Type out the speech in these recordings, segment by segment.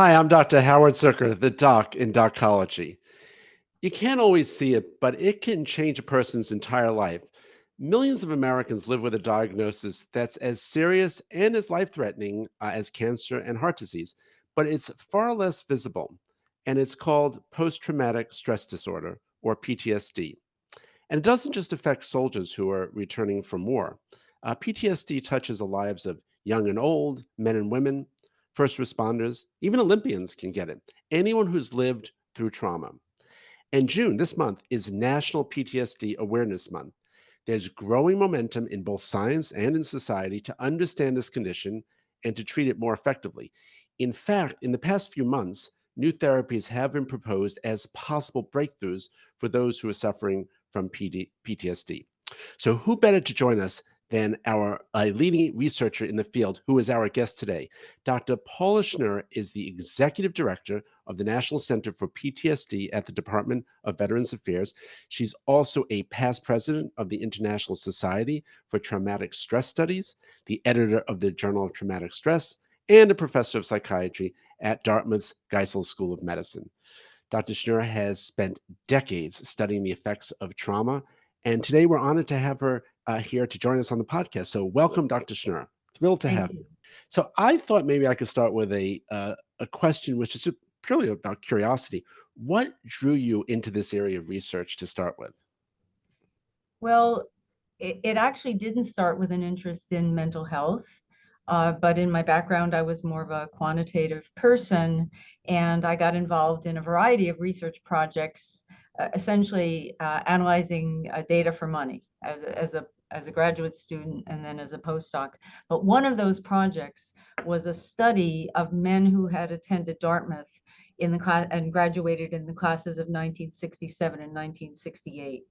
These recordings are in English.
Hi, I'm Dr. Howard Zucker, the doc in Docology. You can't always see it, but it can change a person's entire life. Millions of Americans live with a diagnosis that's as serious and as life threatening as cancer and heart disease, but it's far less visible. And it's called post traumatic stress disorder, or PTSD. And it doesn't just affect soldiers who are returning from war. PTSD touches the lives of young and old, men and women, first responders, even Olympians can get it. Anyone who's lived through trauma. And June, this month, is National PTSD Awareness Month. There's growing momentum in both science and in society to understand this condition and to treat it more effectively. In fact, in the past few months, new therapies have been proposed as possible breakthroughs for those who are suffering from PTSD. So, who better to join us than our leading researcher in the field, who is our guest today? Dr. Paula Schnurr is the executive director of the National Center for PTSD at the Department of Veterans Affairs. She's also a past president of the International Society for Traumatic Stress Studies, the editor of the Journal of Traumatic Stress, and a professor of psychiatry at Dartmouth's Geisel School of Medicine. Dr. Schnurr has spent decades studying the effects of trauma, and today we're honored to have her here to join us on the podcast. So, welcome, Dr. Schnurr. Thrilled to Thank have you. you. So, I thought maybe I could start with a question, which is purely about curiosity. What drew you into this area of research to start with? Well, it actually didn't start with an interest in mental health, but in my background, I was more of a quantitative person, and I got involved in a variety of research projects, essentially analyzing data for money as a graduate student and then as a postdoc. But one of those projects was a study of men who had attended Dartmouth in the class and graduated in the classes of 1967 and 1968.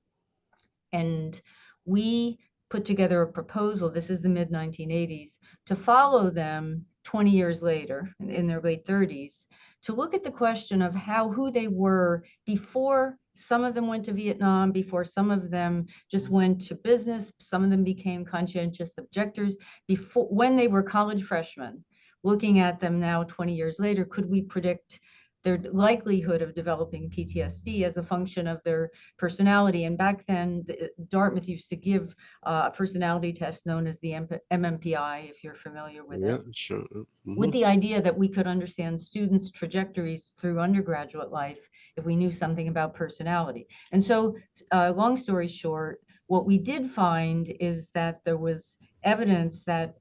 And we put together a proposal, this is the mid 1980s, to follow them 20 years later in their late 30s, to look at the question of who they were before some of them went to Vietnam, before some of them just went to business, some of them became conscientious objectors, before when they were college freshmen. Looking at them now 20 years later, could we predict their likelihood of developing PTSD as a function of their personality? And back then, Dartmouth used to give a personality test known as the MMPI, if you're familiar with Yeah, it, sure. with the idea that we could understand students' trajectories through undergraduate life if we knew something about personality. And so, long story short, what we did find is that there was evidence that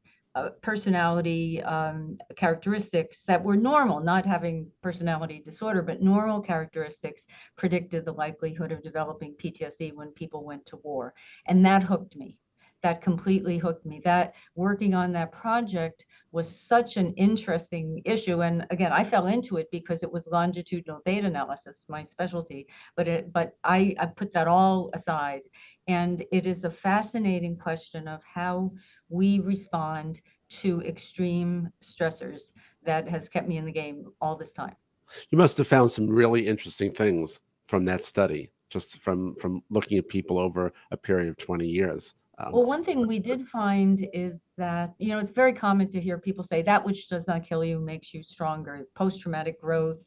personality characteristics that were normal, not having personality disorder, but normal characteristics predicted the likelihood of developing PTSD when people went to war. And that hooked me. That completely hooked me. That working on that project was such an interesting issue. And again, I fell into it because it was longitudinal data analysis, my specialty, but I put that all aside. And it is a fascinating question of how we respond to extreme stressors that has kept me in the game all this time. You must have found some really interesting things from that study, just from looking at people over a period of 20 years. Well, one thing we did find is that, it's very common to hear people say that which does not kill you makes you stronger. Post-traumatic growth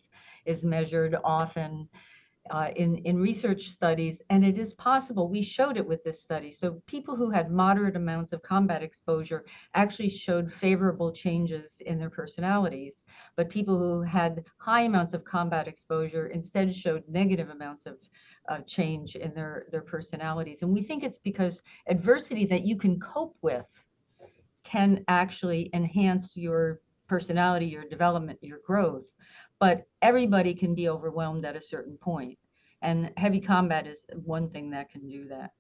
is measured often in research studies, and it is possible. We showed it with this study. So people who had moderate amounts of combat exposure actually showed favorable changes in their personalities, but people who had high amounts of combat exposure instead showed negative amounts of change in their personalities. And we think it's because adversity that you can cope with can actually enhance your personality, your development, your growth. But everybody can be overwhelmed at a certain point. And heavy combat is one thing that can do that.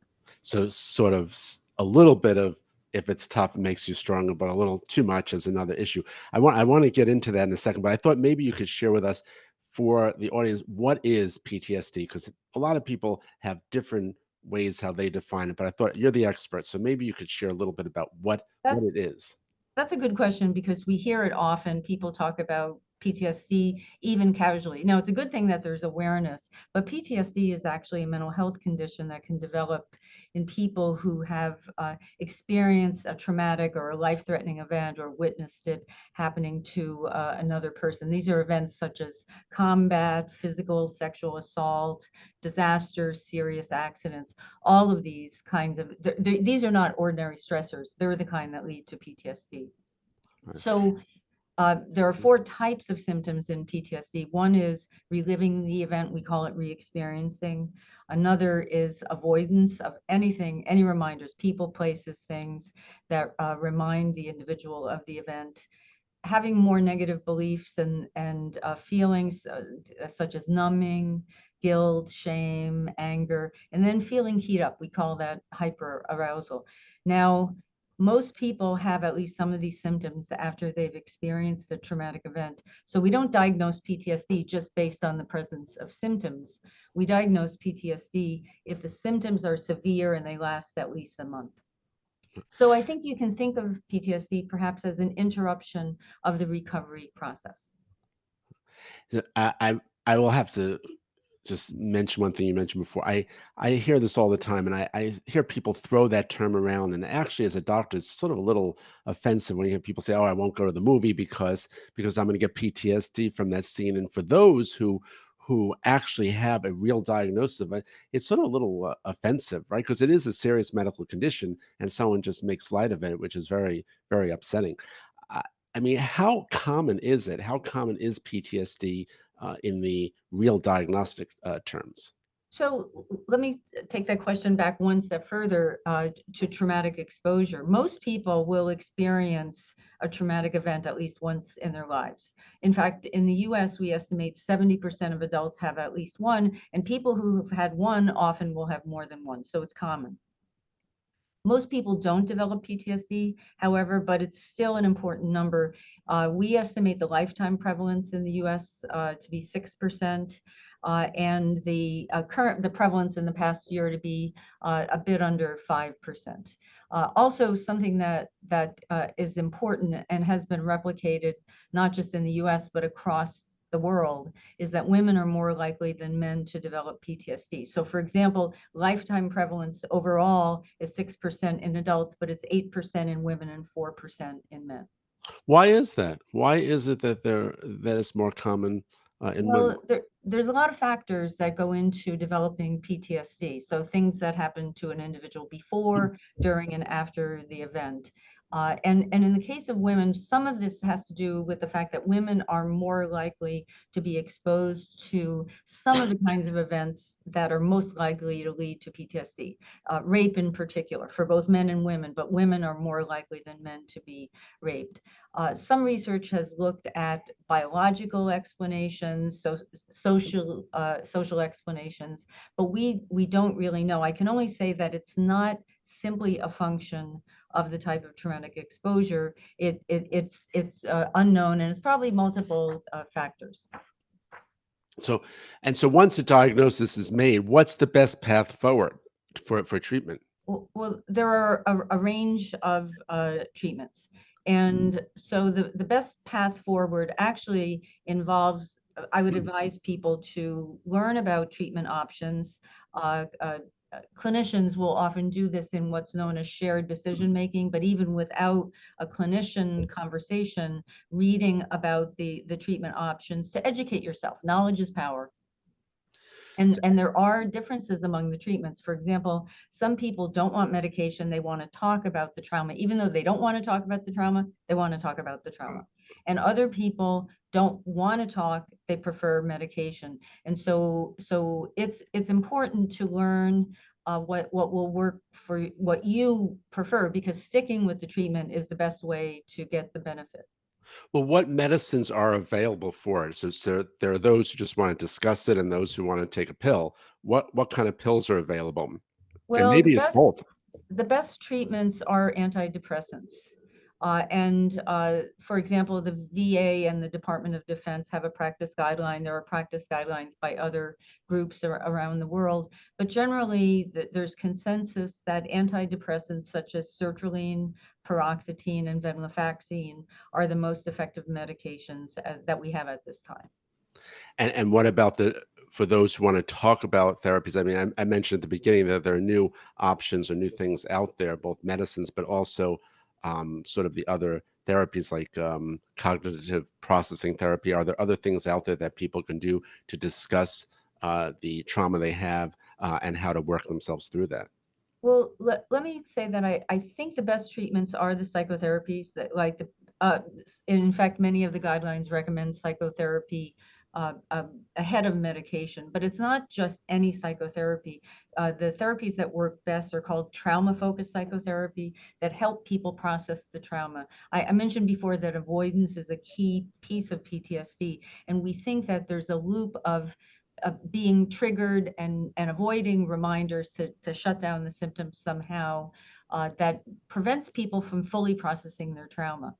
So sort of a little bit of if it's tough, it makes you stronger, but a little too much is another issue. I want to get into that in a second, but I thought maybe you could share with us for the audience what is PTSD, because a lot of people have different ways how they define it. But I thought you're the expert, so maybe you could share a little bit about what That, it is. that's a good question because we hear it often. People talk about PTSD even casually. Now, it's a good thing that there's awareness, but PTSD is actually a mental health condition that can develop in people who have experienced a traumatic or a life-threatening event or witnessed it happening to another person. These are events such as combat, physical, sexual assault, disasters, serious accidents. All of these kinds of, these are not ordinary stressors. They're the kind that lead to PTSD. Right. So there are four types of symptoms in PTSD. One is reliving the event. We call it re-experiencing. Another is avoidance of anything, any reminders, people, places, things that remind the individual of the event. Having more negative beliefs and feelings such as numbing, guilt, shame, anger, and then feeling heat up. We call that hyperarousal. Now, most people have at least some of these symptoms after they've experienced a traumatic event. So we don't diagnose PTSD just based on the presence of symptoms. We diagnose PTSD if the symptoms are severe and they last at least a month. So I think you can think of PTSD perhaps as an interruption of the recovery process. I will have to just mention one thing you mentioned before. I hear this all the time, and I hear people throw that term around. And actually, as a doctor, it's sort of a little offensive when you hear people say, "Oh, I won't go to the movie because I'm going to get PTSD from that scene." And for those who actually have a real diagnosis of it, it's sort of a little offensive, right? Because it is a serious medical condition, and someone just makes light of it, which is very, very upsetting. I, I mean, how common is it? How common is PTSD in the real diagnostic terms? So let me take that question back one step further to traumatic exposure. Most people will experience a traumatic event at least once in their lives. In fact, in the US, we estimate 70% of adults have at least one, and people who have had one often will have more than one. So it's common. Most people don't develop PTSD, however, but it's still an important number. We estimate the lifetime prevalence in the US to be 6%, and the prevalence in the past year to be a bit under 5%. Also, something that is important and has been replicated not just in the US, but across the world is that women are more likely than men to develop PTSD. So for example, lifetime prevalence overall is 6% in adults, but it's 8% in women and 4% in men. Why is that? Why is it that that is more common in women? Well, there's a lot of factors that go into developing PTSD. So things that happen to an individual before, during, and after the event. And in the case of women, some of this has to do with the fact that women are more likely to be exposed to some of the kinds of events that are most likely to lead to PTSD, rape in particular, for both men and women, but women are more likely than men to be raped. Some research has looked at biological explanations, social explanations, but we don't really know. I can only say that it's not simply a function of the type of traumatic exposure. It's unknown, and it's probably multiple factors. So once a diagnosis is made, what's the best path forward for treatment? Well, there are a range of treatments. And so the best path forward actually involves, I would advise people to learn about treatment options. Clinicians will often do this in what's known as shared decision making, but even without a clinician conversation, reading about the treatment options to educate yourself. Knowledge is power. And there are differences among the treatments. For example, some people don't want medication. They want to talk about the trauma. Even though they don't want to talk about the trauma, they want to talk about the trauma. And other people don't want to talk. They prefer medication. And so it's important to learn what will work for what you prefer, because sticking with the treatment is the best way to get the benefit. Well, what medicines are available for it? So there are those who just want to discuss it and those who want to take a pill. What kind of pills are available? And Well, maybe it's both. the best treatments are antidepressants. For example, the VA and the Department of Defense have a practice guideline. There are practice guidelines by other groups around the world. But generally, there's consensus that antidepressants such as sertraline, paroxetine, and venlafaxine are the most effective medications that we have at this time. And what about the for those who want to talk about therapies? I mean, I mentioned at the beginning that there are new options or new things out there, both medicines, but also sort of the other therapies like cognitive processing therapy. Are there other things out there that people can do to discuss the trauma they have and how to work themselves through that? Well, let me say that I think the best treatments are the psychotherapies that like uh, in fact, many of the guidelines recommend psychotherapy ahead of medication, but it's not just any psychotherapy. The therapies that work best are called trauma-focused psychotherapy that help people process the trauma. I mentioned before that avoidance is a key piece of PTSD, and we think that there's a loop of being triggered and avoiding reminders to shut down the symptoms somehow that prevents people from fully processing their trauma.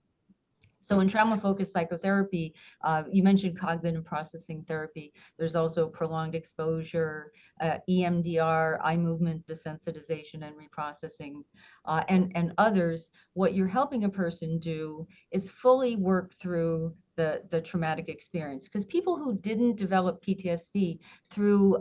So in trauma-focused psychotherapy, you mentioned cognitive processing therapy. There's also prolonged exposure, EMDR, eye movement desensitization and reprocessing, and others. What you're helping a person do is fully work through the traumatic experience. Because people who didn't develop PTSD through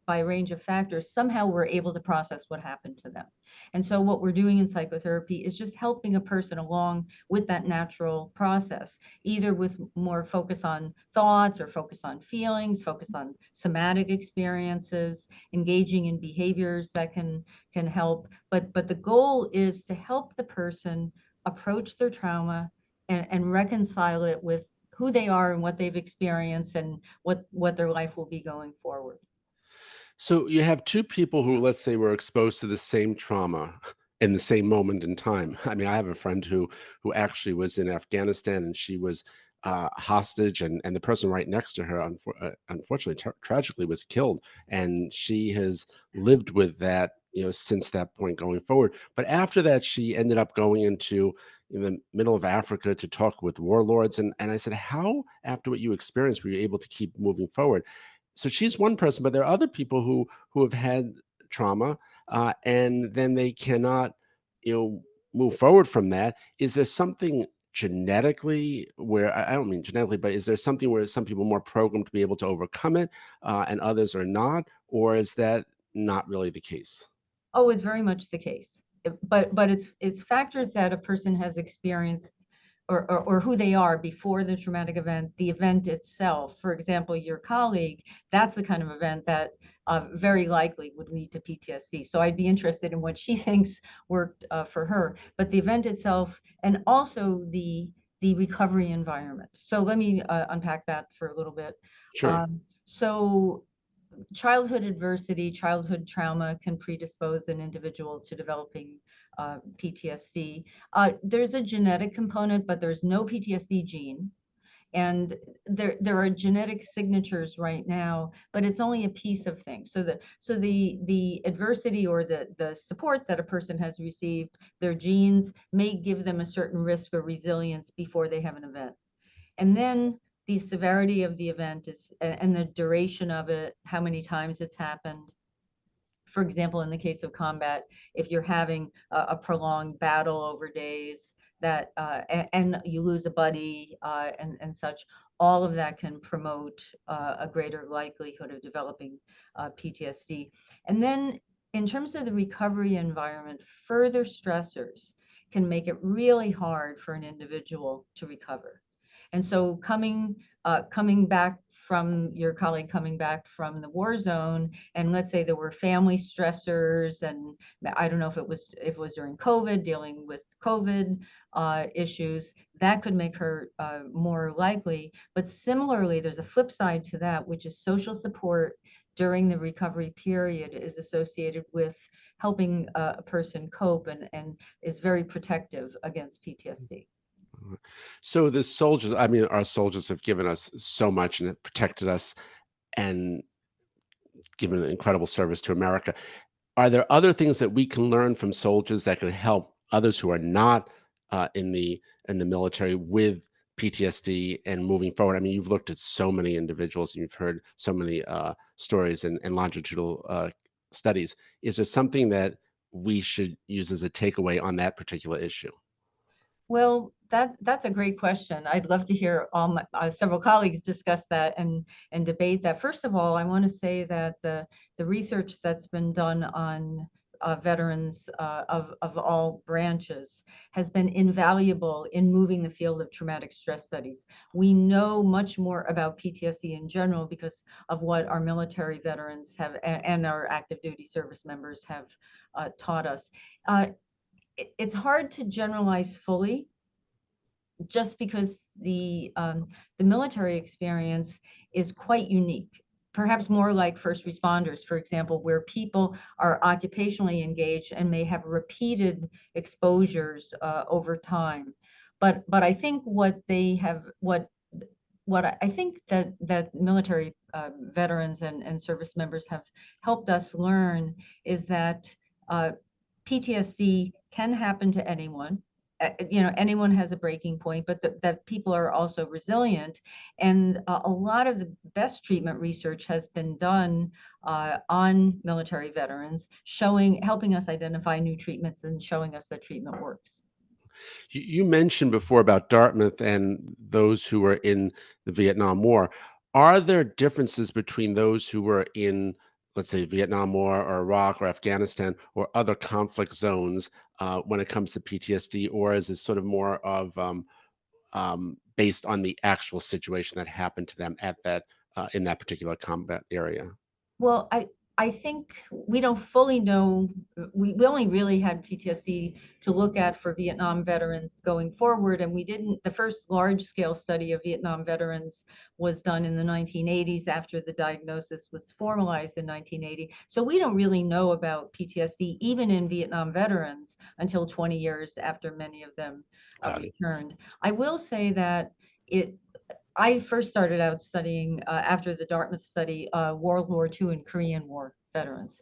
by a range of factors, somehow were able to process what happened to them. And so what we're doing in psychotherapy is just helping a person along with that natural process, either with more focus on thoughts or focus on feelings, focus on somatic experiences, engaging in behaviors that can help. But the goal is to help the person approach their trauma and reconcile it with who they are and what they've experienced and what their life will be going forward. So you have two people who, let's say, were exposed to the same trauma in the same moment in time. I mean, I have a friend who actually was in Afghanistan, and she was hostage, and the person right next to her, unfortunately, tragically, was killed, and she has lived with that, since that point going forward. But after that, she ended up going into in the middle of Africa to talk with warlords, and I said, how, after what you experienced, were you able to keep moving forward? So she's one person, but there are other people who have had trauma, and then they cannot, you know, move forward from that. Is there something genetically where I don't mean genetically, but is there something where some people are more programmed to be able to overcome it, and others are not, or is that not really the case? Oh, it's very much the case. But it's factors that a person has experienced or who they are before the traumatic event, the event itself. For example, your colleague, that's the kind of event that very likely would lead to PTSD. So I'd be interested in what she thinks worked for her. But the event itself, and also the recovery environment. So let me unpack that for a little bit. Sure. So childhood adversity, childhood trauma can predispose an individual to developing PTSD. There's a genetic component, but there's no PTSD gene. And there are genetic signatures right now, but it's only a piece of things. So the adversity or the support that a person has received, their genes may give them a certain risk or resilience before they have an event. And then the severity of the event is and the duration of it, how many times it's happened. For example, in the case of combat, if you're having a prolonged battle over days that and you lose a buddy and such, all of that can promote a greater likelihood of developing PTSD. And then in terms of the recovery environment, further stressors can make it really hard for an individual to recover. And so coming back from your colleague coming back from the war zone, and let's say there were family stressors, and I don't know if it was during COVID, dealing with COVID issues, that could make her more likely. But similarly, there's a flip side to that, which is social support during the recovery period is associated with helping a person cope and is very protective against PTSD. So the soldiers, I mean, our soldiers have given us so much and have protected us and given incredible service to America. Are there other things that we can learn from soldiers that can help others who are not in the military with PTSD and moving forward? I mean, you've looked at so many individuals and you've heard so many stories and longitudinal studies. Is there something that we should use as a takeaway on that particular issue? Well, that's a great question. I'd love to hear all my several colleagues discuss that and debate that. First of all, I want to say that the research that's been done on veterans of all branches has been invaluable in moving the field of traumatic stress studies. We know much more about PTSD in general because of what our military veterans have and our active duty service members have taught us. Uh, it's hard to generalize fully just because the military experience is quite unique, perhaps more like first responders, for example, where people are occupationally engaged and may have repeated exposures over time. But I think what I think that military veterans and service members have helped us learn is that PTSD can happen to anyone. Anyone has a breaking point, but that people are also resilient. And a lot of the best treatment research has been done on military veterans, helping us identify new treatments and showing us that treatment works. You mentioned before about Dartmouth and those who were in the Vietnam War. Are there differences between those who were in, let's say, Vietnam War or Iraq or Afghanistan or other conflict zones when it comes to PTSD, or is it sort of more of based on the actual situation that happened to them at that in that particular combat area? Well, I think we don't fully know. We only really had PTSD to look at for Vietnam veterans going forward, and we didn't. The first large-scale study of Vietnam veterans was done in the 1980s after the diagnosis was formalized in 1980. So we don't really know about PTSD even in Vietnam veterans until 20 years after many of them Got it. returned. I will say that it I first started out studying after the Dartmouth study, World War II and Korean War veterans.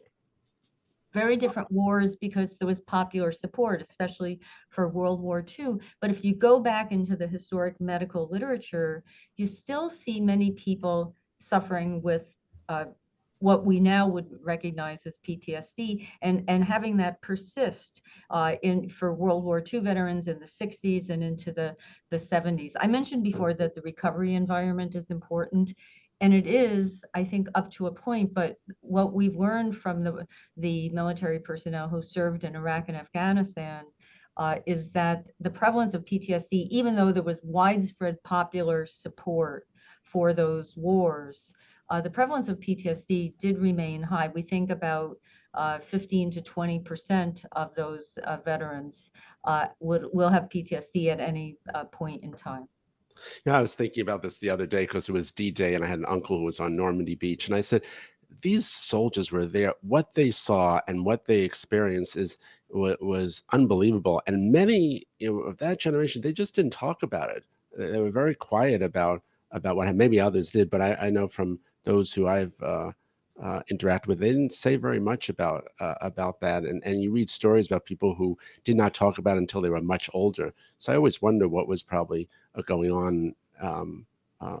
Very different wars because there was popular support, especially for World War II. But if you go back into the historic medical literature, you still see many people suffering with uh, what we now would recognize as PTSD, and having that persist in for World War II veterans in the 60s and into the 70s. I mentioned before that the recovery environment is important. And it is, I think, up to a point. But what we've learned from the military personnel who served in Iraq and Afghanistan is that the prevalence of PTSD, even though there was widespread popular support for those wars, the prevalence of PTSD did remain high. We think about 15 to 20% of those veterans will have PTSD at any point in time. Yeah, I was thinking about this the other day because it was D-Day and I had an uncle who was on Normandy Beach. And I said, these soldiers were there. What they saw and what they experienced was unbelievable. And many, of that generation, they just didn't talk about it. They were very quiet about what happened. Maybe others did, but I know from those who I've interacted with, they didn't say very much about that. And you read stories about people who did not talk about it until they were much older. So I always wonder what was probably going on uh,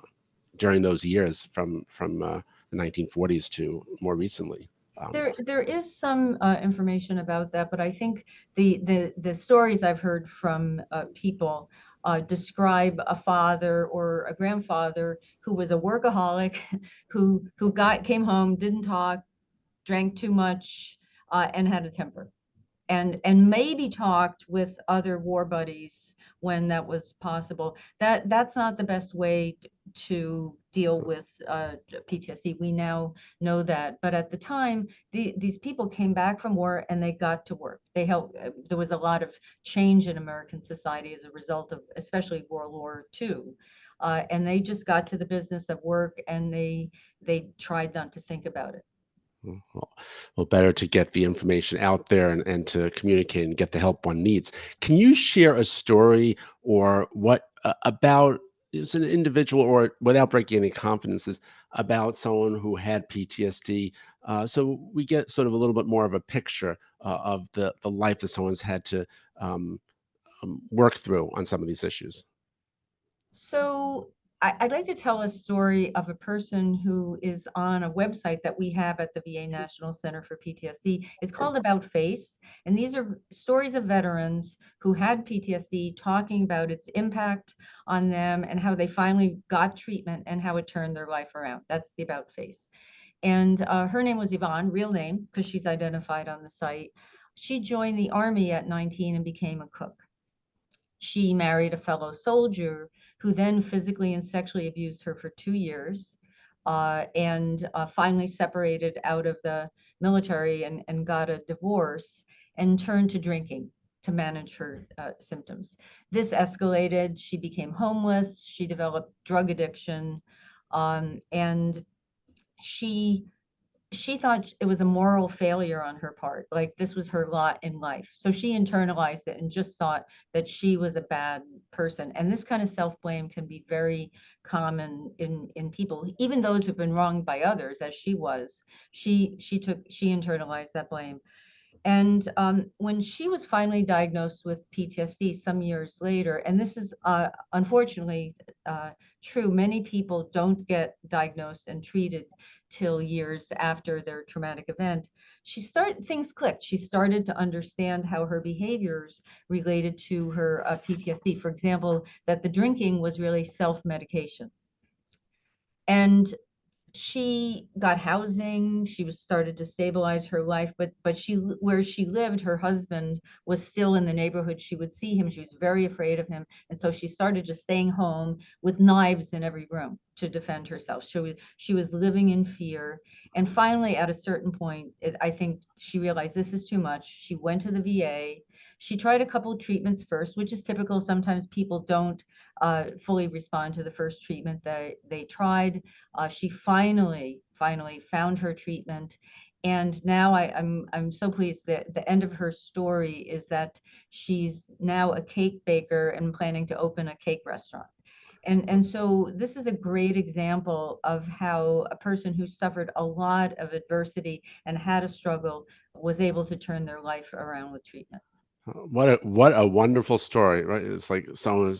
during those years from the 1940s to more recently. There is some information about that, but I think the stories I've heard from people describe a father or a grandfather who was a workaholic, who came home, didn't talk, drank too much, and had a temper, and maybe talked with other war buddies when that was possible. That's not the best way to deal with PTSD. We now know that, but at the time, these people came back from war and they got to work. They helped. There was a lot of change in American society as a result of, especially World War II. And they just got to the business of work, and they tried not to think about it. Well, better to get the information out there and to communicate and get the help one needs. Can you share a story or what about is an individual or without breaking any confidences about someone who had PTSD? So we get sort of a little bit more of a picture of the life that someone's had to um, work through on some of these issues? So I'd like to tell a story of a person who is on a website that we have at the VA National Center for PTSD. It's called About Face, and these are stories of veterans who had PTSD talking about its impact on them and how they finally got treatment and how it turned their life around. That's the About Face. And her name was Yvonne, real name, because she's identified on the site. She joined the Army at 19 and became a cook. She married a fellow soldier who then physically and sexually abused her for 2 years, and finally separated out of the military and got a divorce and turned to drinking to manage her symptoms. This escalated. She became homeless. She developed drug addiction, and she she thought it was a moral failure on her part, like this was her lot in life. So she internalized it and just thought that she was a bad person. And this kind of self-blame can be very common in people, even those who've been wronged by others, as she was. She internalized that blame. And when she was finally diagnosed with PTSD some years later, and this is unfortunately true, many people don't get diagnosed and treated till years after their traumatic event. Things clicked. She started to understand how her behaviors related to her PTSD. For example, that the drinking was really self-medication. And she got housing. She was started to stabilize her life, but she where she lived, her husband was still in the neighborhood. She would see him. She was very afraid of him, and so she started just staying home with knives in every room to defend herself. She was living in fear, and finally, at a certain point, I think she realized this is too much. She went to the VA. She tried a couple of treatments first, which is typical. Sometimes people don't fully respond to the first treatment they tried. She finally found her treatment, and now I'm so pleased that the end of her story is that she's now a cake baker and planning to open a cake restaurant. And so this is a great example of how a person who suffered a lot of adversity and had a struggle was able to turn their life around with treatment. What a wonderful story, right? It's like someone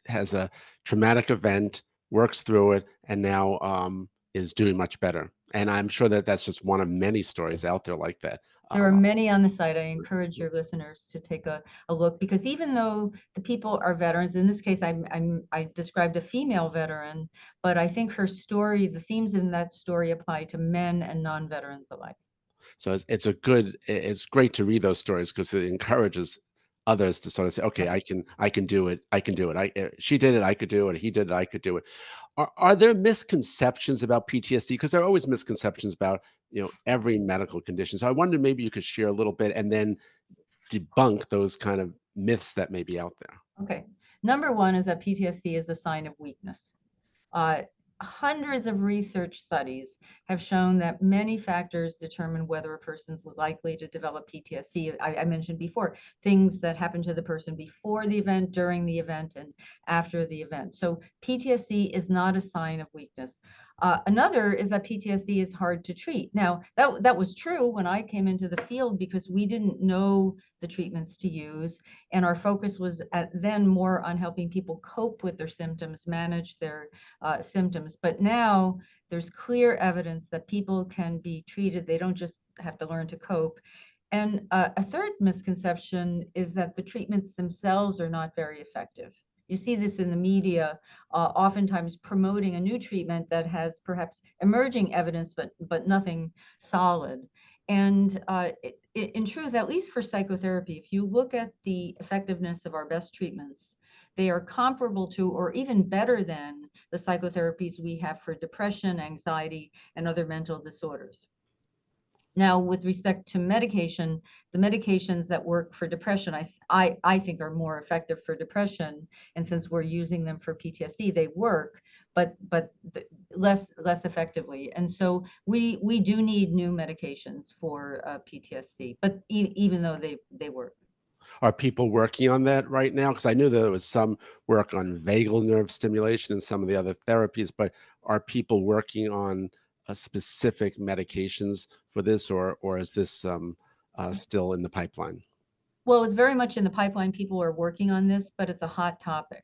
has a traumatic event, works through it, and now is doing much better. And I'm sure that that's just one of many stories out there like that. There are Um, many on the site. I encourage your listeners to take a look, because even though the people are veterans, in this case, I described a female veteran, but I think her story, the themes in that story apply to men and non-veterans alike. so it's great to read those stories because it encourages others to sort of say, okay, Right. I can do it. I can do it. She did it. I could do it. He did it. I could do it. Are there misconceptions about PTSD? Because there are always misconceptions about, every medical condition. So I wondered maybe you could share a little bit and then debunk those kind of myths that may be out there. Okay. Number one is that PTSD is a sign of weakness. Uh, Hundreds of research studies have shown that many factors determine whether a person's likely to develop PTSD. I mentioned before, things that happen to the person before the event, during the event, and after the event. So PTSD is not a sign of weakness. Another is that PTSD is hard to treat. Now, that was true when I came into the field because we didn't know the treatments to use, and our focus was then more on helping people cope with their symptoms, manage their symptoms. But now there's clear evidence that people can be treated. They don't just have to learn to cope. And a third misconception is that the treatments themselves are not very effective. You see this in the media, oftentimes promoting a new treatment that has perhaps emerging evidence, but nothing solid. And in truth, at least for psychotherapy, if you look at the effectiveness of our best treatments, they are comparable to or even better than the psychotherapies we have for depression, anxiety, and other mental disorders. Now, with respect to medication, the medications that work for depression, I think are more effective for depression. And since we're using them for PTSD, they work, but less effectively. And so we do need new medications for PTSD, but even though they work. Are people working on that right now? Because I knew there was some work on vagal nerve stimulation and some of the other therapies, but are people working on specific medications for this, or is this still in the pipeline? Well, it's very much in the pipeline. People are working on this, but it's a hot topic.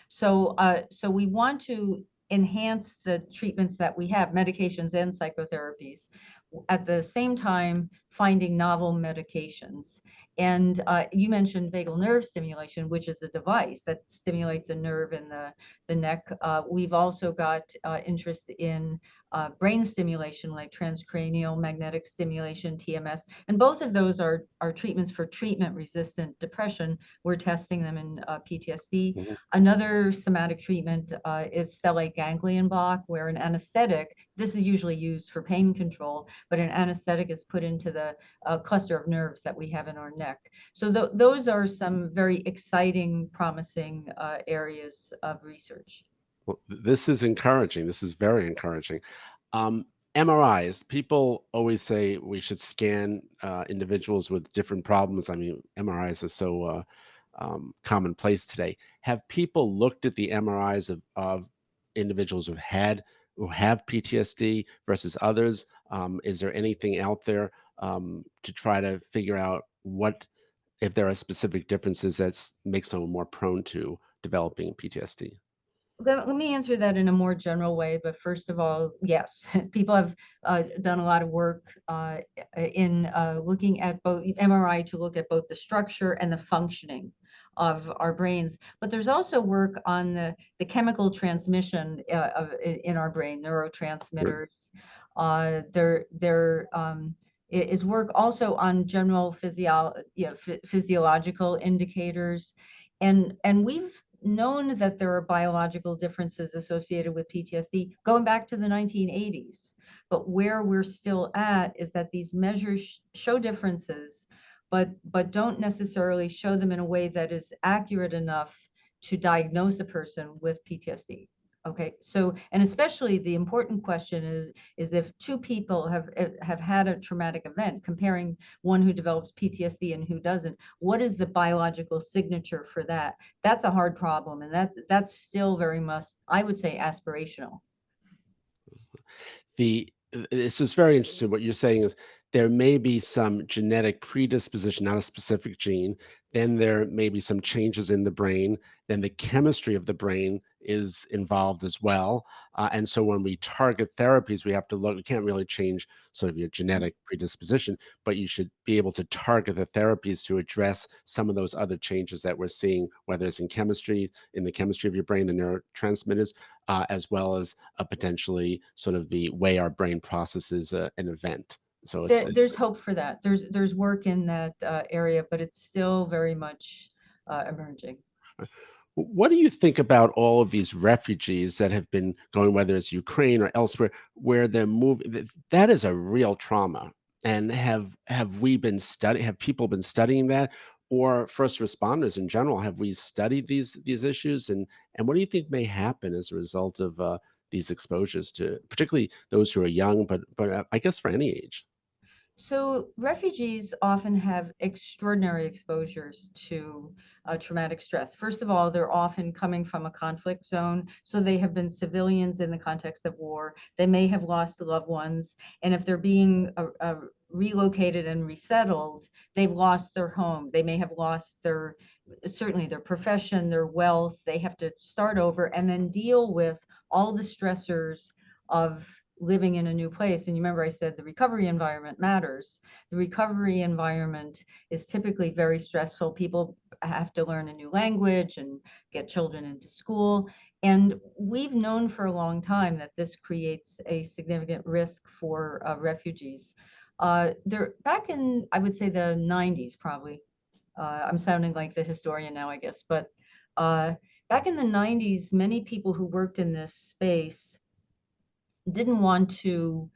So we want to enhance the treatments that we have, medications and psychotherapies, at the same time finding novel medications. And you mentioned vagal nerve stimulation, which is a device that stimulates a nerve in the neck. We've also got interest in brain stimulation, like transcranial magnetic stimulation, TMS. And both of those are treatments for treatment-resistant depression. We're testing them in PTSD. Mhm. Another somatic treatment is stellate ganglion block, where an anesthetic, this is usually used for pain control, but an anesthetic is put into the cluster of nerves that we have in our neck. So those are some very exciting, promising areas of research. Well, this is encouraging. This is very encouraging. Um, MRIs, people always say we should scan individuals with different problems. I mean, MRIs are so commonplace today. Have people looked at the MRIs of individuals who have PTSD versus others? Is there anything out there to try to figure out what if there are specific differences that make someone more prone to developing PTSD? Let me answer that in a more general way, but first of all, yes, people have done a lot of work in looking at both MRI to look at both the structure and the functioning of our brains. But there's also work on the chemical transmission in our brain, neurotransmitters. There is work also on general physiological indicators, and we've known that there are biological differences associated with PTSD going back to the 1980s. But where we're still at is that these measures show differences, but don't necessarily show them in a way that is accurate enough to diagnose a person with PTSD. Okay, so and especially the important question is if two people have had a traumatic event, comparing one who develops PTSD and who doesn't, what is the biological signature for that? That's a hard problem, and that's still very much, I would say, aspirational. It's just very interesting. What you're saying is there may be some genetic predisposition, not a specific gene. Then there may be some changes in the brain. Then the chemistry of the brain is involved as well. And so when we target therapies, we have to look, we can't really change sort of your genetic predisposition, but you should be able to target the therapies to address some of those other changes that we're seeing, whether it's in the chemistry of your brain, the neurotransmitters, as well as potentially sort of the way our brain processes an event. So There's hope for that. There's work in that area, but it's still very much emerging. what do you think about all of these refugees that have been going, whether it's Ukraine or elsewhere, where they're moving? That is a real trauma. And have we been studying? Have people been studying that, or first responders in general? Have we studied these issues? And what do you think may happen as a result of these exposures to, particularly those who are young, but I guess for any age? So refugees often have extraordinary exposures to traumatic stress. First of all, they're often coming from a conflict zone, so they have been civilians in the context of war. They may have lost loved ones, and if they're being relocated and resettled, they've lost their home. They may have lost certainly their profession, their wealth. They have to start over and then deal with all the stressors of living in a new place. And you remember I said the recovery environment matters. The recovery environment is typically very stressful. People have to learn a new language and get children into school. And we've known for a long time that this creates a significant risk for refugees. Back in, I would say, the 90s, probably. I'm sounding like the historian now, I guess. But back in the 90s, many people who worked in this space didn't want to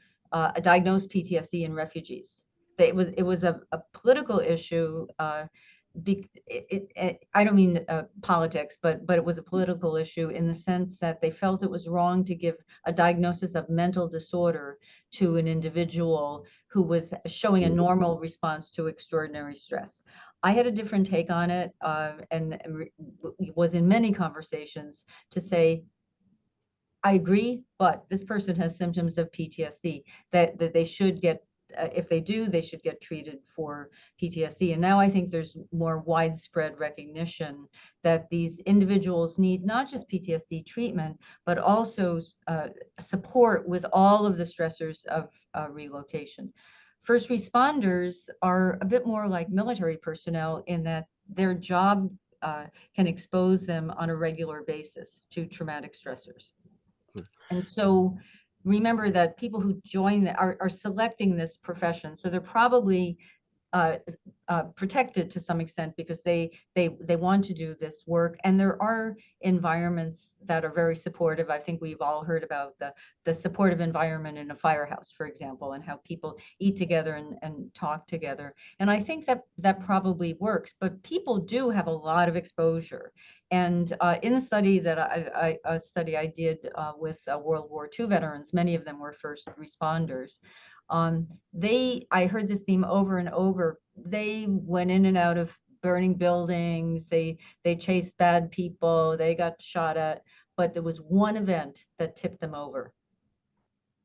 diagnose PTSD in refugees. It was a political issue. I don't mean politics, but it was a political issue in the sense that they felt it was wrong to give a diagnosis of mental disorder to an individual who was showing a Mhm. normal response to extraordinary stress. I had a different take on it, and was in many conversations to say, I agree, but this person has symptoms of PTSD that they should get if they do, they should get treated for PTSD. And now I think there's more widespread recognition that these individuals need not just PTSD treatment, but also support with all of the stressors of relocation. First responders are a bit more like military personnel in that their job can expose them on a regular basis to traumatic stressors. And so remember that people who join are selecting this profession. So they're probably uh, protected to some extent because they want to do this work, and there are environments that are very supportive. I think we've all heard about the supportive environment in a firehouse, for example, and how people eat together and talk together. And I think that that probably works, but people do have a lot of exposure. And in the study that a study I did with World War II veterans, many of them were first responders. I heard this theme over and over. They went in and out of burning buildings. They chased bad people. They got shot at. But there was one event that tipped them over.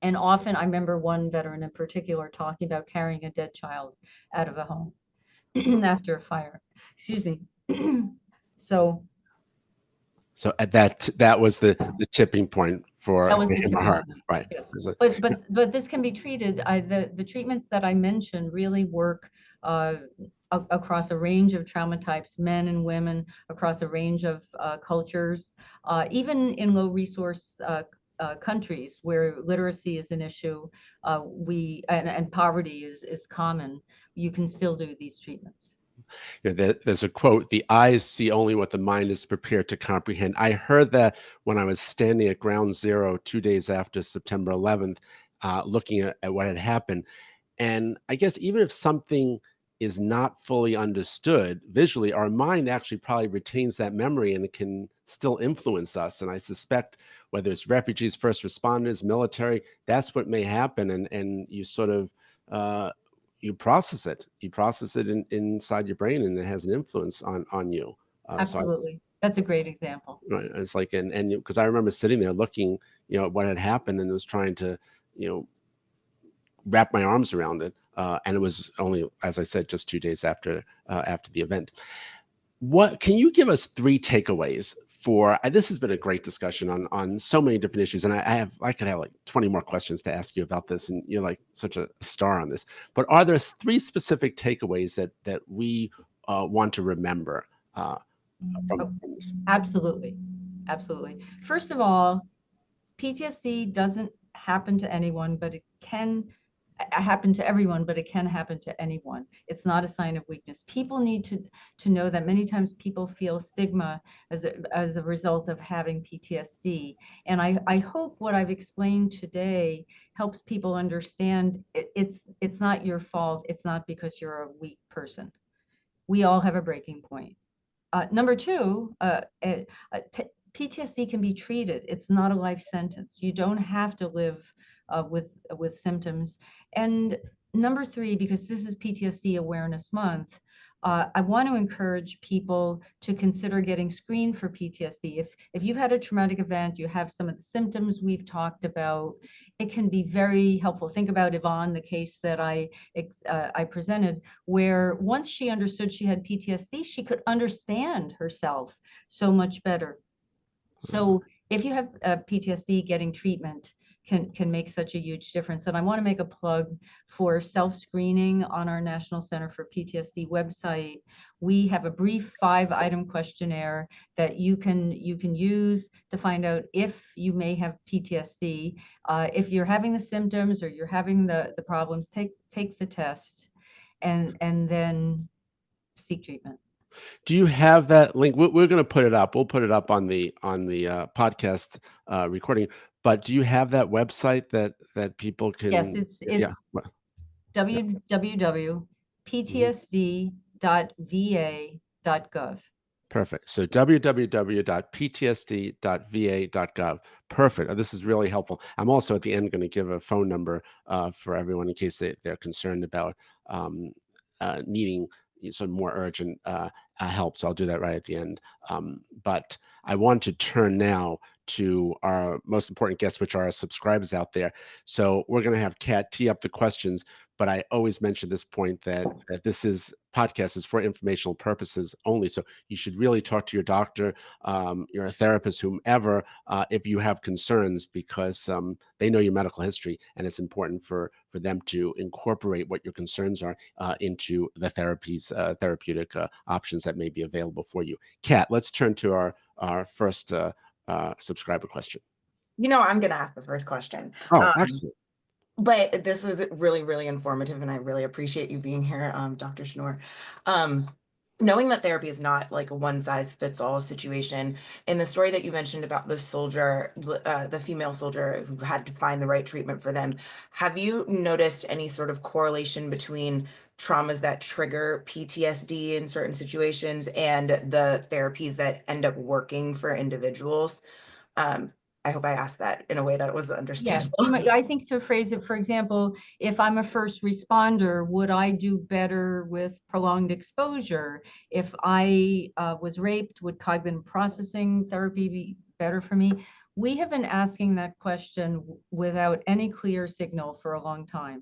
And often, I remember one veteran in particular talking about carrying a dead child out of a home after a fire. Excuse me. So So at that was the tipping point for that was the him or tipping her, point. right? Yes. So, But this can be treated. The treatments that I mentioned really work uh, across a range of trauma types, men and women, across a range of cultures, even in low resource countries where literacy is an issue, and poverty is common. You can still do these treatments. there's a quote: "The eyes see only what the mind is prepared to comprehend." I heard that when I was standing at Ground Zero 2 days after September 11th, looking at what had happened. And I guess even if something is not fully understood visually, our mind actually probably retains that memory and it can still influence us. And I suspect whether it's refugees, first responders, military, that's what may happen. And you sort of uh, you process it. You process it inside your brain, and it has an influence on you. So Absolutely. That's a great example. it's like, and because I remember sitting there looking, at what had happened, and was trying to, you know, wrap my arms around it. And it was only, as I said, just 2 days after the event. What can you give us three takeaways for? This has been a great discussion on so many different issues, and I could have like 20 more questions to ask you about this, and you're like such a star on this. But are there three specific takeaways that we want to remember Oh, from this? absolutely. Absolutely. First of all, PTSD doesn't happen to anyone, but it can happen to everyone, but it can happen to anyone. It's not a sign of weakness. People need to know that many times people feel stigma as a result of having PTSD. And I hope what I've explained today helps people understand it's not your fault. It's not because you're a weak person. We all have a breaking point. Number two, PTSD can be treated. It's not a life sentence. You don't have to live with symptoms. And number three, because this is PTSD Awareness Month, I want to encourage people to consider getting screened for PTSD. If you've had a traumatic event, you have some of the symptoms we've talked about, it can be very helpful. Think about Yvonne, the case that I presented, where once she understood she had PTSD, she could understand herself so much better. So if you have PTSD, getting treatment can make such a huge difference. And I want to make a plug for self-screening on our National Center for PTSD website. We have a brief 5-item questionnaire that you can use to find out if you may have PTSD. If you're having the symptoms or you're having the problems, take the test and then seek treatment. Do you have that link? We're going to put it up. We'll put it up on the podcast recording. But do you have that website that people Yes, can? Yeah. it's Mhm. www.ptsd.va.gov. Perfect. So www.ptsd.va.gov. Perfect. This is really helpful. I'm also at the end going to give a phone number for everyone in case they're concerned about um, needing some more urgent help. So I'll do that right at the end. But I want to turn now to our most important guests, which are our subscribers out there. So we're going to have Kat tee up the questions. but I always mention this point that this is podcast is for informational purposes only. So you should really talk to your doctor, your therapist, whomever, if you have concerns, because they know your medical history, and it's important for them to incorporate what your concerns are into the therapeutic options that may be available for you. Kat, let's turn to our first subscriber question. I'm going to ask the first question. Oh, excellent. But this was really, really informative, and I really appreciate you being here, Dr. Schnurr. Knowing that therapy is not like a one-size-fits-all situation, in the story that you mentioned about the soldier, the female soldier who had to find the right treatment for them, have you noticed any sort of correlation between traumas that trigger PTSD in certain situations and the therapies that end up working for individuals? I hope I asked that in a way that was Yes, understandable. I think to phrase it, for example, if I'm a first responder, would I do better with prolonged exposure? If I was raped, would cognitive processing therapy be better for me? We have been asking that question without any clear signal for a long time.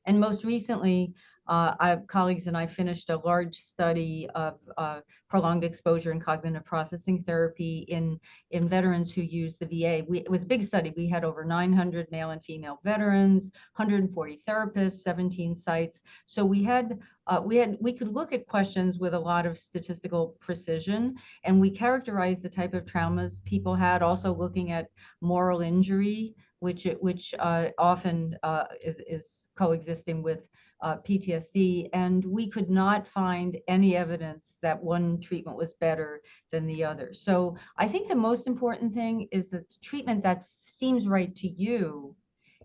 And most recently, colleagues and I finished a large study of prolonged exposure and cognitive processing therapy in veterans who use the VA. It was a big study. We had over 900 male and female veterans, 140 therapists, 17 sites. So we could look at questions with a lot of statistical precision, and we characterized the type of traumas people had, also looking at moral injury, which often is coexisting with PTSD, and we could not find any evidence that one treatment was better than the other. So I think the most important thing is that the treatment that seems right to you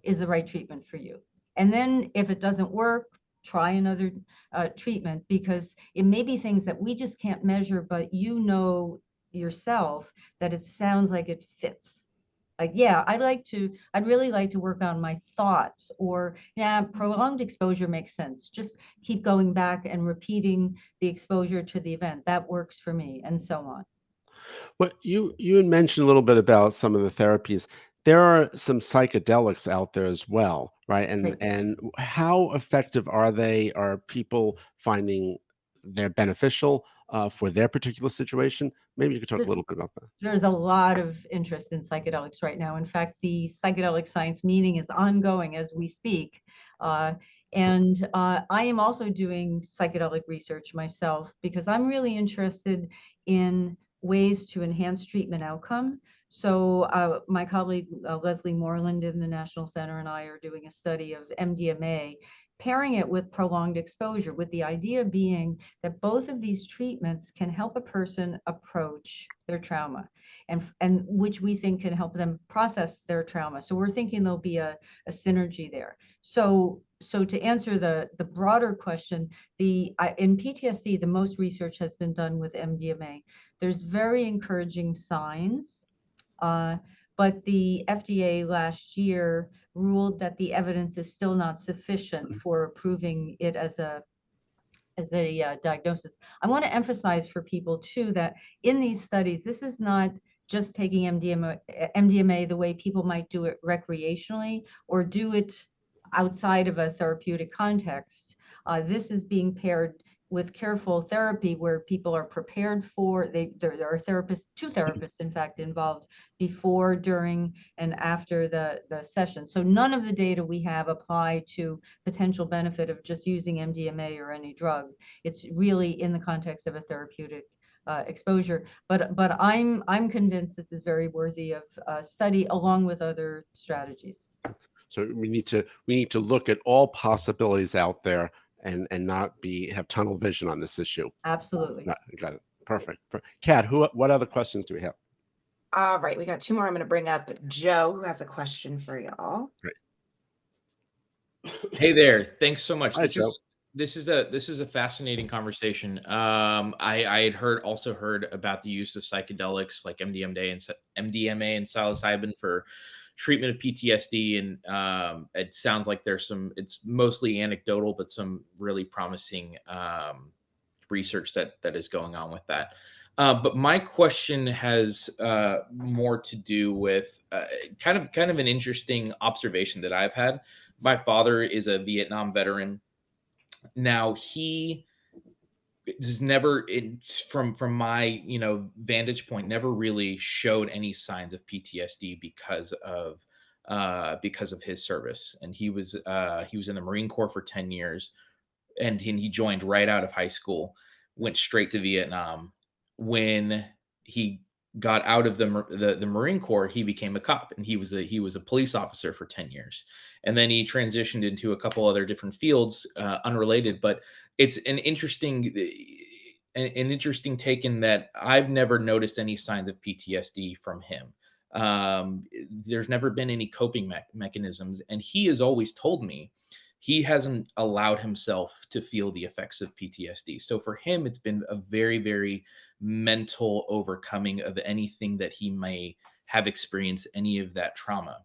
is the right treatment for you. And then if it doesn't work, try another treatment, because it may be things that we just can't measure, but yourself that it sounds like it fits. Like, yeah, I'd really like to work on my thoughts, or, yeah, prolonged exposure makes sense. Just keep going back and repeating the exposure to the event. That works for me, and so on. Well, you had mentioned a little bit about some of the therapies. There are some psychedelics out there as well, right? Right. And how effective are they? Are people finding they're beneficial for their particular situation? Maybe you could talk a little bit about that. There's a lot of interest in psychedelics right now. In fact, the psychedelic science meeting is ongoing as we speak. Uh, and I am also doing psychedelic research myself, because I'm really interested in ways to enhance treatment outcome. So my colleague Leslie Moreland in the National Center and I are doing a study of MDMA, pairing it with prolonged exposure, with the idea being that both of these treatments can help a person approach their trauma, and which we think can help them process their trauma. So we're thinking there'll be a synergy there. So to answer the broader question, in PTSD, the most research has been done with MDMA. There's very encouraging signs, but the FDA last year ruled that the evidence is still not sufficient for approving it as a diagnosis. I want to emphasize for people too that in these studies, this is not just taking MDMA the way people might do it recreationally or do it outside of a therapeutic context. This is being paired with careful therapy where people are prepared for. There are two therapists, in fact, involved before, during, and after the session. So none of the data we have apply to potential benefit of just using MDMA or any drug. It's really in the context of a therapeutic exposure. But I'm convinced this is very worthy of study, along with other strategies. So we need to look at all possibilities out there and not have tunnel vision on this issue. Absolutely. Got it. Perfect. Kat, what other questions do we have? All right, we got two more. I'm going to bring up Joe, who has a question for y'all. Great. Hey there. Thanks so much. Hi, Joe. This is a fascinating conversation. I had also heard about the use of psychedelics like MDMA and psilocybin for treatment of PTSD, and it sounds like it's mostly anecdotal, but some really promising research that is going on with that. But my question has more to do with kind of an interesting observation that I've had. My father is a Vietnam veteran. Now he just never from my vantage point never really showed any signs of PTSD because of his service. And he was in the Marine Corps for 10 years, and he joined right out of high school, went straight to Vietnam. When he got out of the Marine Corps, he became a cop, and he was a police officer for 10 years. And then he transitioned into a couple other different fields, unrelated. But it's an interesting take in that I've never noticed any signs of PTSD from him. There's never been any coping mechanisms, and he has always told me he hasn't allowed himself to feel the effects of PTSD. So for him, it's been a very, very mental overcoming of anything that he may have experienced, any of that trauma.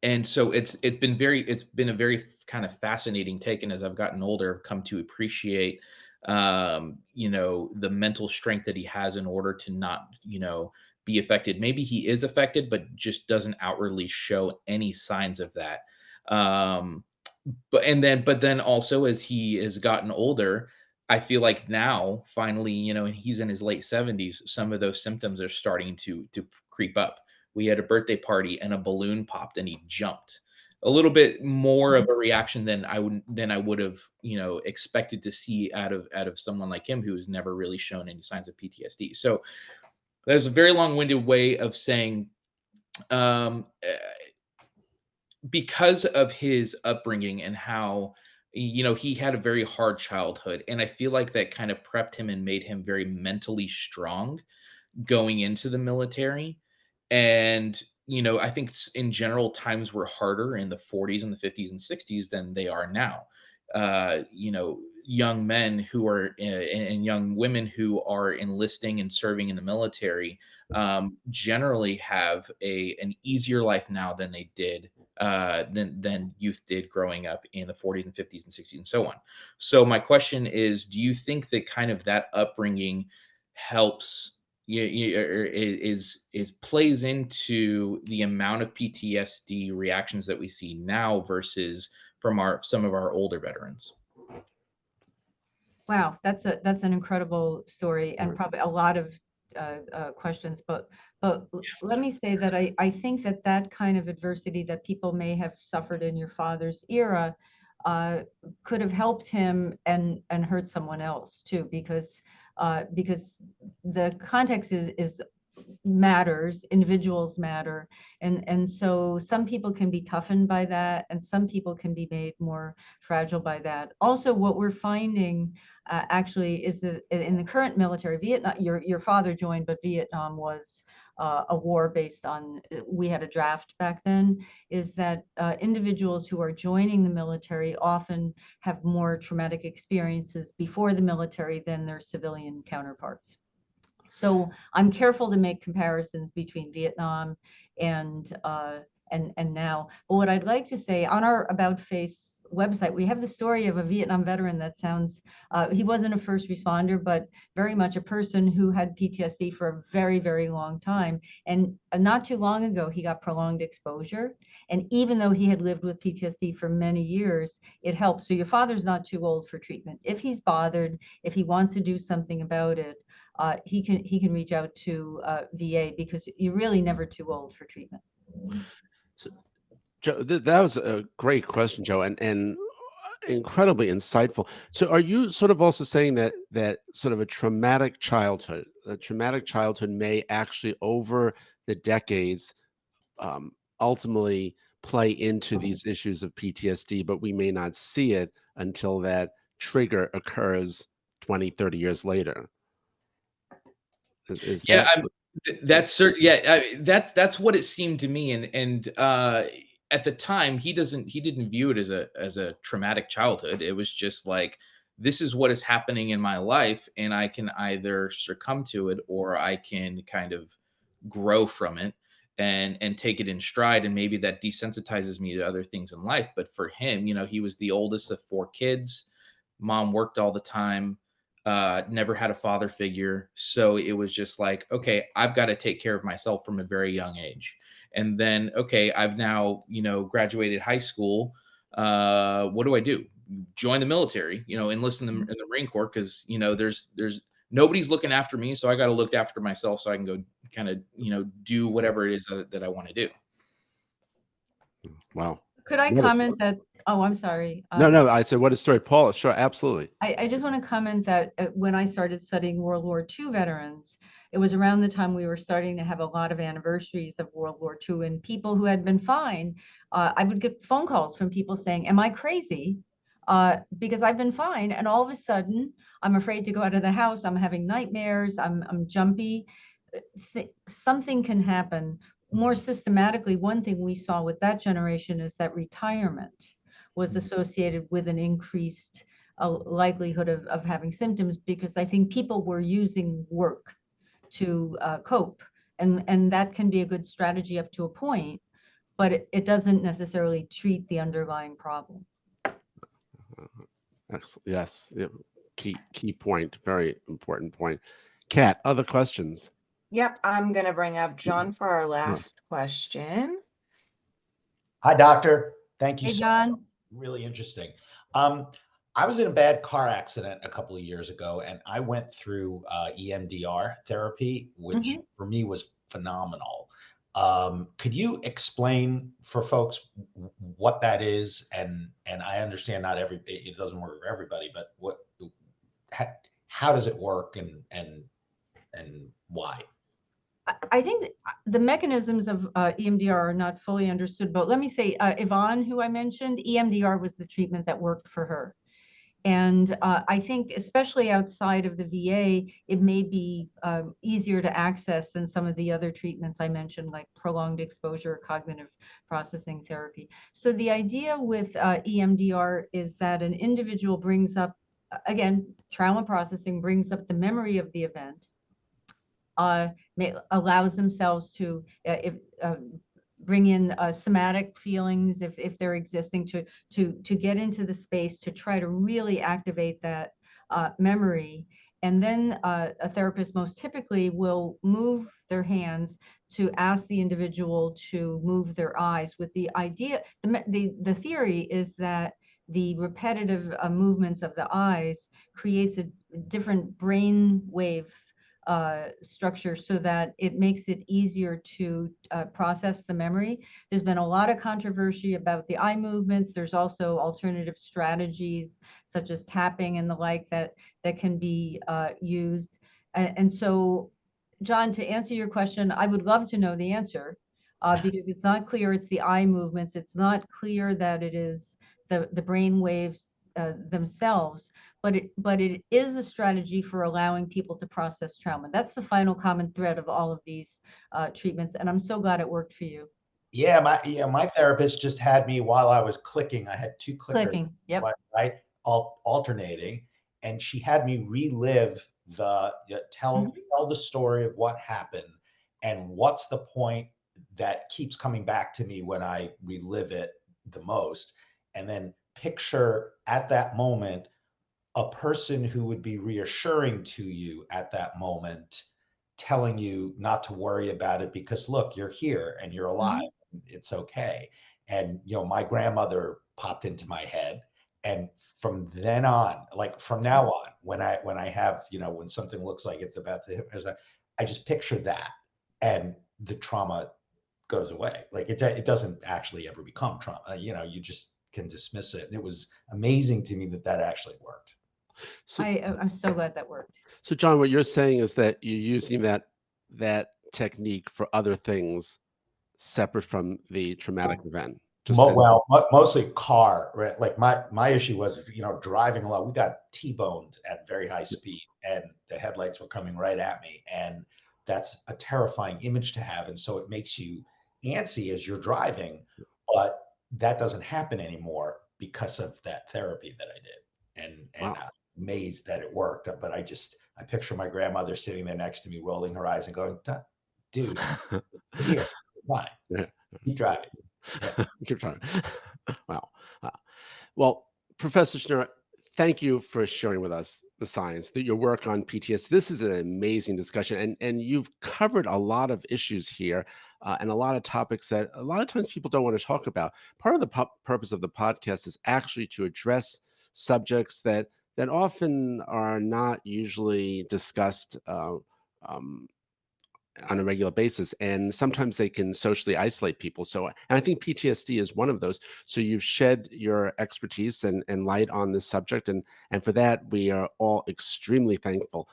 And so it's been a very kind of fascinating take. And as I've gotten older, I've come to appreciate the mental strength that he has in order to not, be affected. Maybe he is affected, but just doesn't outwardly show any signs of that. Um, but then also as he has gotten older, I feel like now finally, and he's in his late 70s, some of those symptoms are starting to creep up. We had a birthday party and a balloon popped and he jumped. A little bit more of a reaction than I would have, expected to see out of someone like him who has never really shown any signs of PTSD. So there's a very long-winded way of saying, um, because of his upbringing and how he had a very hard childhood, and I feel like that kind of prepped him and made him very mentally strong going into the military. And I think in general times were harder in the 40s and the 50s and 60s than they are now. Young men who are and young women who are enlisting and serving in the military generally have an easier life now than they did than youth did growing up in the 40s and 50s and 60s and so on. So my question is, do you think that kind of that upbringing helps is plays into the amount of PTSD reactions that we see now versus from some of our older veterans? Wow, that's an incredible story and Right. probably a lot of questions. But let me say that I think that that kind of adversity that people may have suffered in your father's era uh, could have helped him and hurt someone else too, because the context is matters, individuals matter. And so some people can be toughened by that, and some people can be made more fragile by that. Also, what we're finding actually is that in the current military, Vietnam, your father joined, but Vietnam was a war based on, we had a draft back then, is that individuals who are joining the military often have more traumatic experiences before the military than their civilian counterparts. So I'm careful to make comparisons between Vietnam and and now. But what I'd like to say, on our About Face website, we have the story of a Vietnam veteran that sounds, he wasn't a first responder, but very much a person who had PTSD for a very, very long time. And not too long ago, he got prolonged exposure. And even though he had lived with PTSD for many years, it helps. So your father's not too old for treatment. If he's bothered, if he wants to do something about it, he can reach out to VA, because you're really never too old for treatment. So, Joe, that was a great question, Joe, and incredibly insightful. So, are you sort of also saying that sort of a traumatic childhood may actually over the decades ultimately play into these issues of PTSD, but we may not see it until that trigger occurs 20, 30 years later? Is Yeah, that so? that's certain. Yeah, that's what it seemed to me. And at the time, he didn't view it as a traumatic childhood. It was just like, this is what is happening in my life, and I can either succumb to it or I can kind of grow from it and take it in stride. And maybe that desensitizes me to other things in life. But for him, he was the oldest of four kids. Mom worked all the time, never had a father figure. So it was just like, okay, I've got to take care of myself from a very young age. And then, okay, I've now, graduated high school. what do I do? Join the military, enlist in the Marine Corps, because there's nobody's looking after me, so I got to look after myself so I can go kind of do whatever it is that I want to do. Wow. Could I comment that? Oh, I'm sorry. No. I said, what a story, Paula. Sure, absolutely. I just want to comment that when I started studying World War II veterans, it was around the time we were starting to have a lot of anniversaries of World War II, and people who had been fine, I would get phone calls from people saying, "Am I crazy? Because I've been fine, and all of a sudden I'm afraid to go out of the house. I'm having nightmares. I'm jumpy. Something can happen." More systematically, one thing we saw with that generation is that retirement was associated with an increased likelihood of having symptoms, because I think people were using work to cope. And that can be a good strategy up to a point, but it doesn't necessarily treat the underlying problem. Excellent. Yes. Key point. Very important point. Kat, other questions? Yep, I'm going to bring up John for our last question. Hi, doctor. Thank you Hey, so John. much. Really interesting. I was in a bad car accident a couple of years ago, and I went through EMDR therapy, which for me was phenomenal. Could you explain for folks what that is? And I understand it doesn't work for everybody, but how does it work, and why? I think the mechanisms of EMDR are not fully understood, but let me say, Yvonne, who I mentioned, EMDR was the treatment that worked for her. And I think, especially outside of the VA, it may be easier to access than some of the other treatments I mentioned, like prolonged exposure, cognitive processing therapy. So the idea with EMDR is that an individual brings up, again, trauma processing brings up the memory of the event, allows themselves to bring in somatic feelings if they're existing, to get into the space to try to really activate that memory. And then a therapist most typically will move their hands to ask the individual to move their eyes, with the idea, the theory is that the repetitive movements of the eyes creates a different brain wave structure, so that it makes it easier to process the memory. There's been a lot of controversy about the eye movements. There's also alternative strategies such as tapping and the like that can be used. And so, John, to answer your question, I would love to know the answer, because it's not clear it's the eye movements. It's not clear that it is the brain waves themselves, but it is a strategy for allowing people to process trauma. That's the final common thread of all of these treatments, and I'm so glad it worked for you. Yeah, my therapist just had me while I was clicking. I had two clickers, Yep. right, alternating, and she had me relive tell the story of what happened and what's the point that keeps coming back to me when I relive it the most, and then picture at that moment a person who would be reassuring to you at that moment, telling you not to worry about it because look, you're here and you're alive. It's okay. And my grandmother popped into my head, and from then on, like from now on, when I have when something looks like it's about to hit, I just picture that, and the trauma goes away. Like it doesn't actually ever become trauma. You just can dismiss it. And it was amazing to me that actually worked. So, I'm so glad that worked. So, John, what you're saying is that you're using that technique for other things separate from the traumatic event. Mostly car, right? Like my issue was, driving along. We got T-boned at very high speed, and the headlights were coming right at me, and that's a terrifying image to have, and so it makes you antsy as you're driving. But that doesn't happen anymore because of that therapy that I did, and Wow. I'm amazed that it worked. But I picture my grandmother sitting there next to me, rolling her eyes and going, "Dude, here, fine, keep driving." Yeah. Keep trying. Wow. Well, Professor Schnurr, thank you for sharing with us the science, your work on PTSD. This is an amazing discussion, and you've covered a lot of issues here. and a lot of topics that a lot of times people don't want to talk about. Part of the purpose of the podcast is actually to address subjects that often are not usually discussed um, on a regular basis, and sometimes they can socially isolate people. So, and I think PTSD is one of those. So you've shed your expertise and light on this subject, and for that we are all extremely thankful.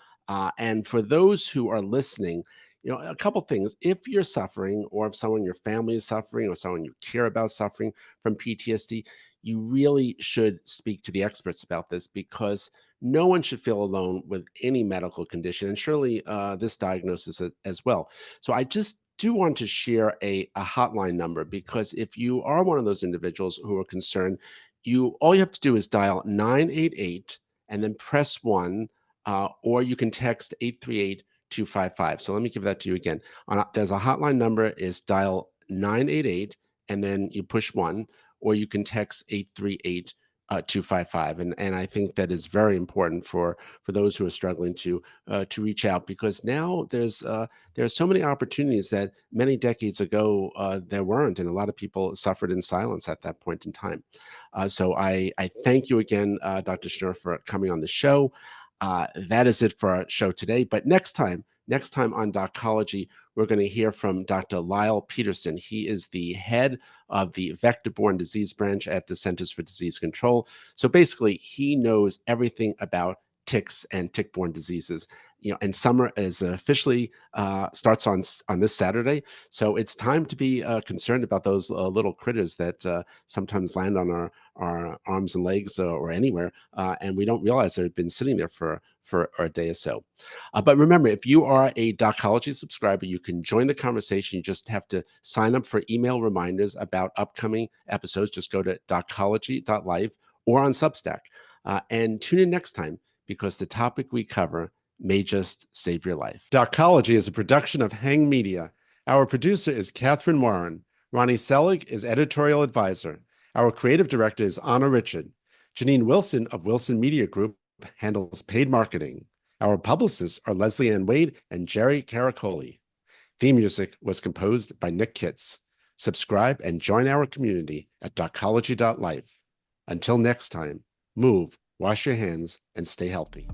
And for those who are listening, a couple things: if you're suffering, or if someone in your family is suffering, or someone you care about suffering from PTSD, you really should speak to the experts about this, because no one should feel alone with any medical condition, and surely this diagnosis as well. So I just do want to share a hotline number, because if you are one of those individuals who are concerned, all you have to do is dial 988 and then press 1, or you can text 838-255. So let me give that to you again. There's a hotline number, is dial 988 and then you push 1, or you can text 838 255. And I think that is very important for those who are struggling to reach out, because now there are so many opportunities that many decades ago there weren't, and a lot of people suffered in silence at that point in time. So I thank you again, Dr. Schnurr, for coming on the show. That is it for our show today. But next time on Docology, we're going to hear from Dr. Lyle Peterson. He is the head of the vector-borne disease branch at the Centers for Disease Control. So basically, he knows everything about ticks and tick-borne diseases. And summer is officially starts on this Saturday. So it's time to be concerned about those little critters that sometimes land on our arms and legs or anywhere, and we don't realize they've been sitting there for a day or so. But remember, if you are a Docology subscriber, you can join the conversation. You just have to sign up for email reminders about upcoming episodes. Just go to docology.life or on Substack, and tune in next time, because the topic we cover may just save your life. Docology is a production of Hang Media. Our producer is Catherine Warren. Ronnie Selig is editorial advisor. Our creative director is Anna Richard. Janine Wilson of Wilson Media Group handles paid marketing. Our publicists are Leslie Ann Wade and Jerry Caracoli. Theme music was composed by Nick Kitts. Subscribe and join our community at docology.life. Until next time, move, wash your hands, and stay healthy.